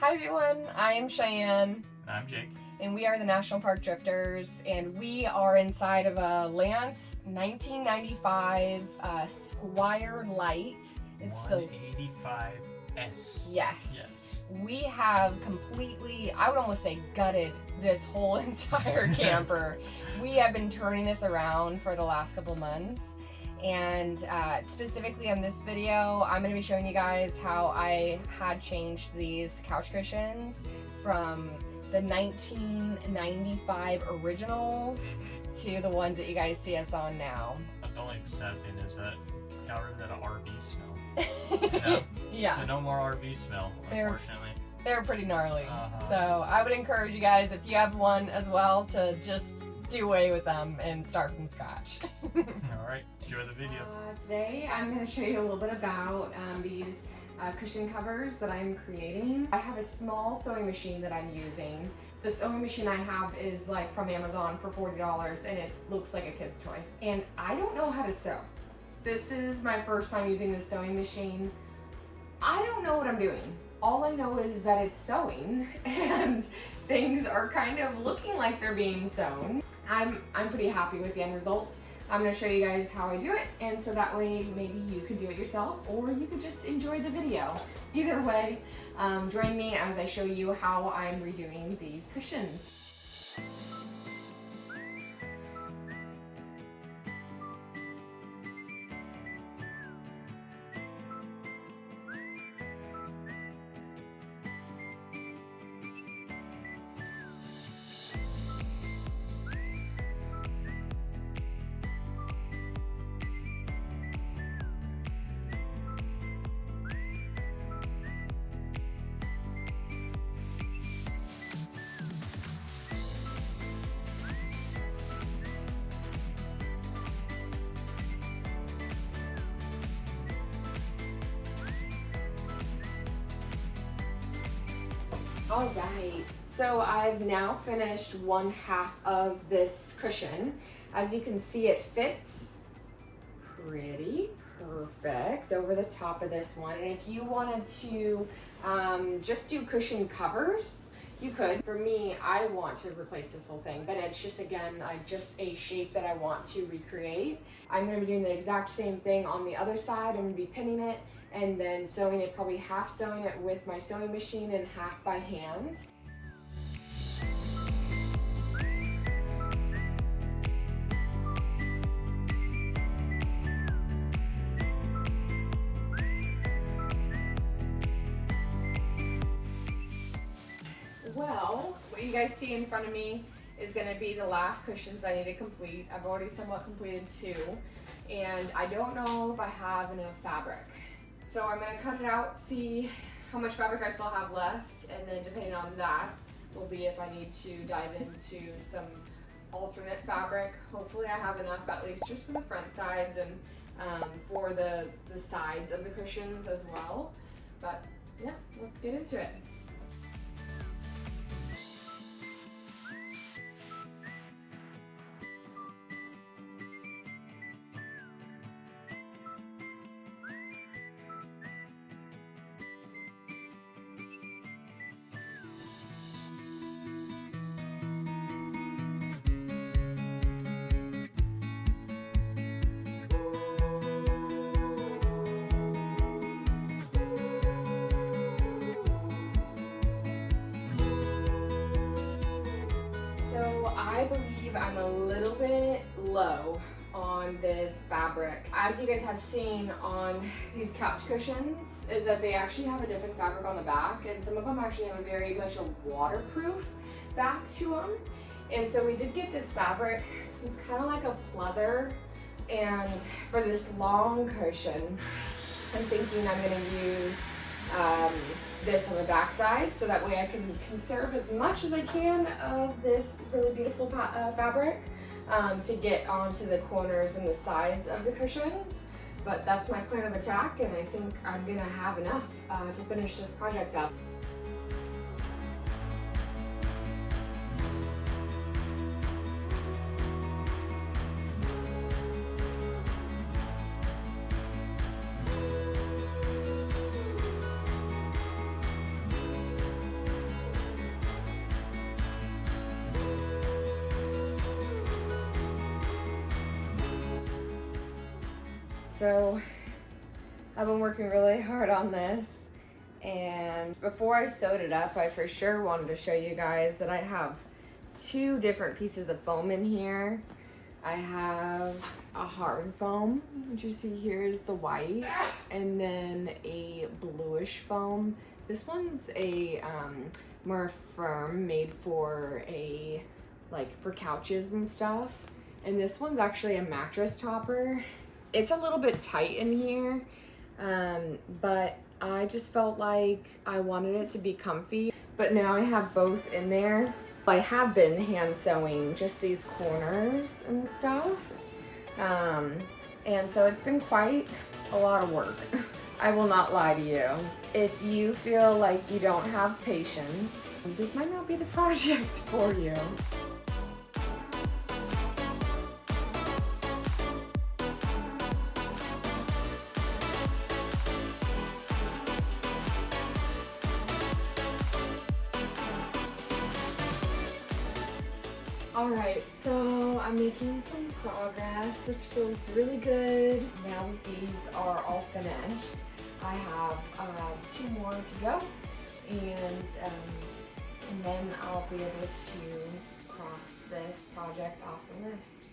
Hi everyone, I am Cheyenne. And I'm Jake. And we are the National Park Drifters, and we are inside of a Lance 1995 Squire Lite. It's 185S. Yes. We have completely, I would almost say gutted this whole entire camper. We have been turning this around for the last couple months. And specifically on this video, I'm going to be showing you guys how I had changed these couch cushions from the 1995 originals to the ones that you guys see us on now. The only sad thing is that I got rid of that RV smell. You know? Yeah. So no more RV smell, unfortunately. They're pretty gnarly. So I would encourage you guys, if you have one as well, to just do away with them and start from scratch. Alright, enjoy the video. Today I'm going to show you a little bit about these cushion covers that I'm creating. I have a small sewing machine that I'm using. The sewing machine I have is like from Amazon for $40 and it looks like a kid's toy. And I don't know how to sew. This is my first time using this sewing machine. I don't know what I'm doing. All I know is that it's sewing and things are kind of looking like they're being sewn. I'm pretty happy with the end result. I'm going to show you guys how I do it, and so that way maybe you can do it yourself or you could just enjoy the video. Either way, join me as I show you how I'm redoing these cushions. All right, so I've now finished one half of this cushion. As you can see, it fits pretty perfect over the top of this one. And if you wanted to just do cushion covers, you could. For me, I want to replace this whole thing, but it's just, again, just a shape that I want to recreate. I'm gonna be doing the exact same thing on the other side. I'm gonna be pinning it and then sewing it, probably half sewing it with my sewing machine and half by hand. Well, what you guys see in front of me is going to be the last cushions I need to complete. I've already somewhat completed two, and I don't know if I have enough fabric. So I'm going to cut it out, see how much fabric I still have left, and then depending on that will be if I need to dive into some alternate fabric. Hopefully I have enough, at least just for the front sides and for the sides of the cushions as well. But yeah, let's get into it. I believe I'm a little bit low on this fabric. As you guys have seen on these couch cushions, is that they actually have a different fabric on the back, and some of them actually have a very much a waterproof back to them. And so we did get this fabric. It's kind of like a pleather, and for this long cushion, I'm thinking I'm going to use this on the back side, so that way I can conserve as much as I can of this really beautiful fabric to get onto the corners and the sides of the cushions. But that's my plan of attack, and I think I'm gonna have enough to finish this project up. so I've been working really hard on this, and before I sewed it up, I for sure wanted to show you guys that I have two different pieces of foam in here. I have a hard foam, which you see here is the white, and then a bluish foam. This one's a more firm, made for for couches and stuff. And this one's actually a mattress topper. It's a little bit tight in here, but I just felt like I wanted it to be comfy. But now I have both in there. I have been hand sewing just these corners and stuff. And so it's been quite a lot of work. I will not lie to you. If you feel like you don't have patience, this might not be the project for you. Alright, so I'm making some progress, which feels really good. Now that these are all finished, I have 2 more to go, and then I'll be able to cross this project off the list.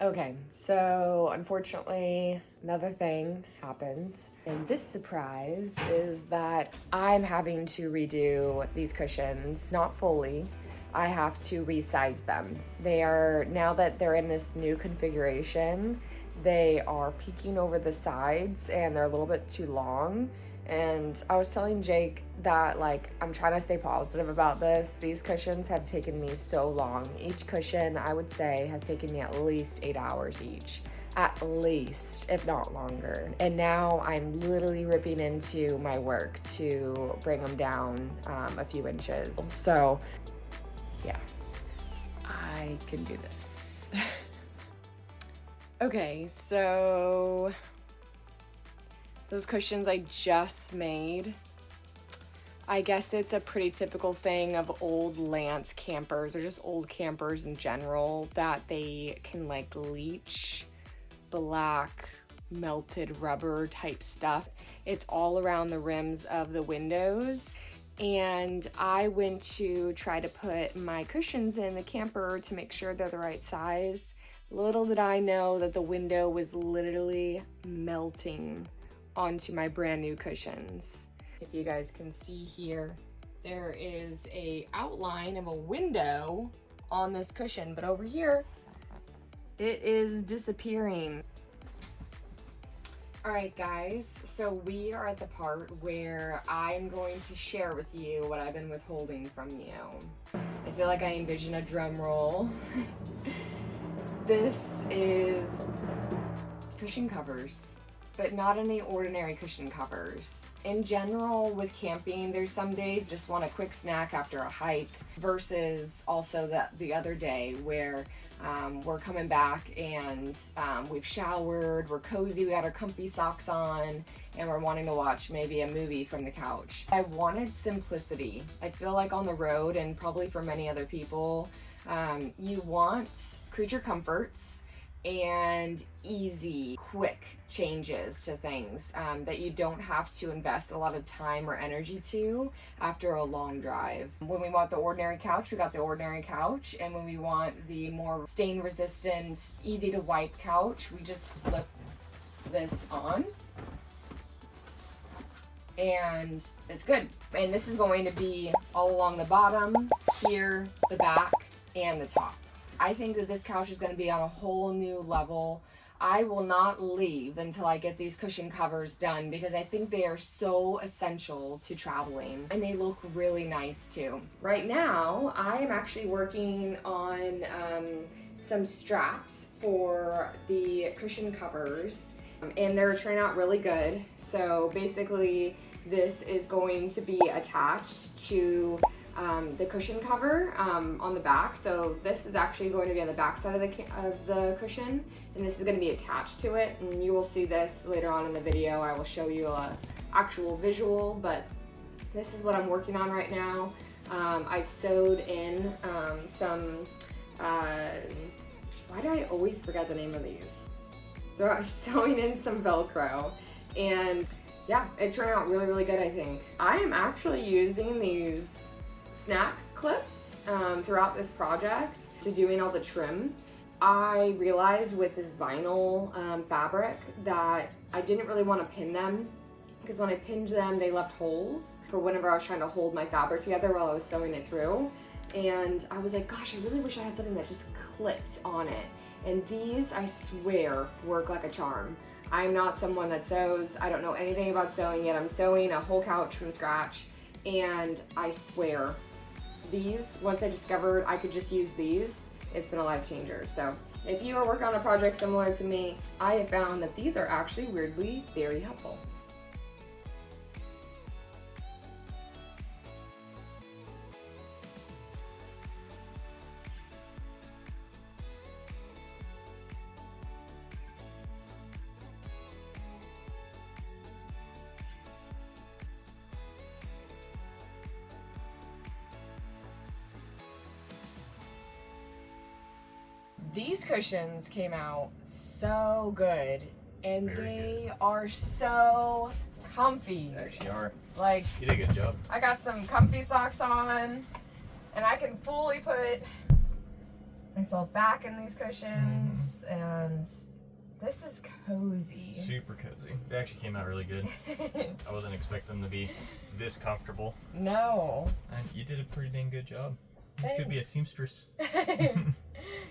Okay, so unfortunately, another thing happened, and this surprise is that I'm having to redo these cushions, not fully. I have to resize them. They are, now that they're in this new configuration, they are peeking over the sides and they're a little bit too long. And I was telling Jake that, like, I'm trying to stay positive about this. These cushions have taken me so long. Each cushion, I would say, has taken me at least 8 hours each. At least, if not longer. And now I'm literally ripping into my work to bring them down a few inches. So yeah, I can do this. Okay, so those cushions I just made, I guess it's a pretty typical thing of old Lance campers, or just old campers in general, that they can like leach black melted rubber type stuff. It's all around the rims of the windows. And I went to try to put my cushions in the camper to make sure they're the right size. Little did I know that the window was literally melting onto my brand new cushions. If you guys can see here, there is a outline of a window on this cushion, but over here, it is disappearing. All right, guys, so we are at the part where I'm going to share with you what I've been withholding from you. I feel like I envision a drum roll. This is cushion covers, but not any ordinary cushion covers. In general, with camping, there's some days just want a quick snack after a hike, versus also the other day where we're coming back and we've showered, we're cozy, we got our comfy socks on, and we're wanting to watch maybe a movie from the couch. I wanted simplicity. I feel like on the road, and probably for many other people, you want creature comforts and easy, quick changes to things that you don't have to invest a lot of time or energy to after a long drive. When we want the ordinary couch, we got the ordinary couch, and when we want the more stain resistant, easy to wipe couch, we just flip this on and it's good. And this is going to be all along the bottom, here, the back, and the top. I think that this couch is going to be on a whole new level. I will not leave until I get these cushion covers done, because I think they are so essential to traveling, and they look really nice too. Right now, I am actually working on some straps for the cushion covers, and they're turning out really good. So basically, this is going to be attached to the cushion cover on the back. So this is actually going to be on the back side of the cushion, and this is going to be attached to it, and you will see this later on in the video. I will show you a actual visual, but this is what I'm working on right now. I've sewed in some why do I always forget the name of these? sewing in some Velcro, and yeah, it's turned out really, really good, I think. I am actually using these snap clips throughout this project to doing all the trim. I realized with this vinyl fabric that I didn't really want to pin them, because when I pinned them, they left holes for whenever I was trying to hold my fabric together while I was sewing it through. And I was like, gosh, I really wish I had something that just clipped on it. And these, I swear, work like a charm. I'm not someone that sews. I don't know anything about sewing yet. I'm sewing a whole couch from scratch. And I swear, these, once I discovered I could just use these, it's been a life changer. So if you are working on a project similar to me, I have found that these are actually weirdly very helpful. These cushions came out so good, and they are so comfy. They actually are. Like, You did a good job. I got some comfy socks on, and I can fully put myself back in these cushions, and this is cozy. Super cozy. They actually came out really good. I wasn't expecting them to be this comfortable. No. And you did a pretty dang good job. You could be a seamstress.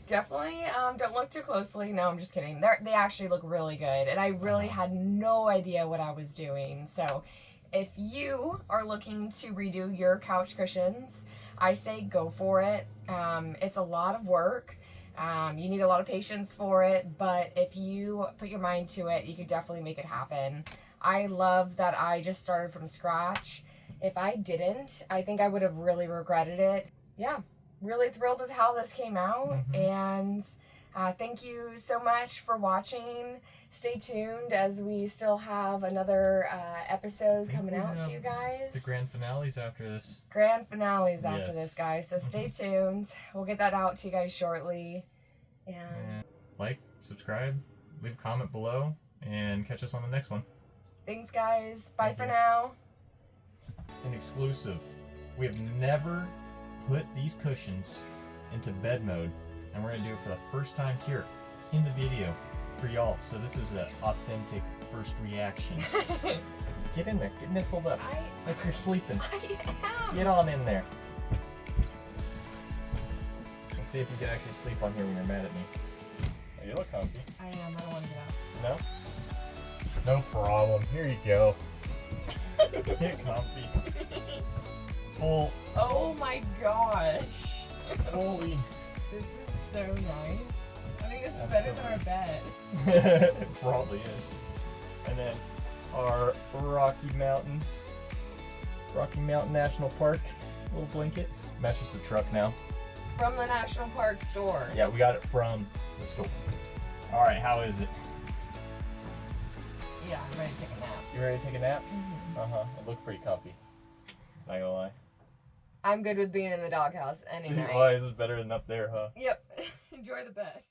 Definitely don't look too closely. No, I'm just kidding. They actually look really good, and I really had no idea what I was doing. So if you are looking to redo your couch cushions, I say go for it. It's a lot of work. You need a lot of patience for it, but if you put your mind to it, you can definitely make it happen. I love that I just started from scratch. If I didn't, I think I would have really regretted it. Yeah, really thrilled with how this came out, and thank you so much for watching. Stay tuned as we still have another episode coming out to you guys. The grand finales after this. Grand finales after this, guys, so stay tuned. We'll get that out to you guys shortly. And like, subscribe, leave a comment below, and catch us on the next one. Thanks, guys. Bye Thank for you. now. An exclusive. We have never put these cushions into bed mode, and we're gonna do it for the first time here in the video for y'all. So this is an authentic first reaction. Get in there, get nestled up like you're sleeping. I am. Get on in there. Let's see if you can actually sleep on here when you're mad at me. Oh, you look comfy. I am. I don't want to get out. No? No problem. Here you go. Get comfy. Full. Oh my gosh. Holy. This is so nice. I think this is better than our bed. It probably is. And then our Rocky Mountain National Park little blanket. Matches the truck now. From the National Park store. Yeah, we got it from the store. Alright, how is it? Yeah, I'm ready to take a nap. You ready to take a nap? Uh-huh. It looked pretty comfy. Not gonna lie. I'm good with being in the doghouse any night. Why is this better than up there, huh? Yep. Enjoy the bed.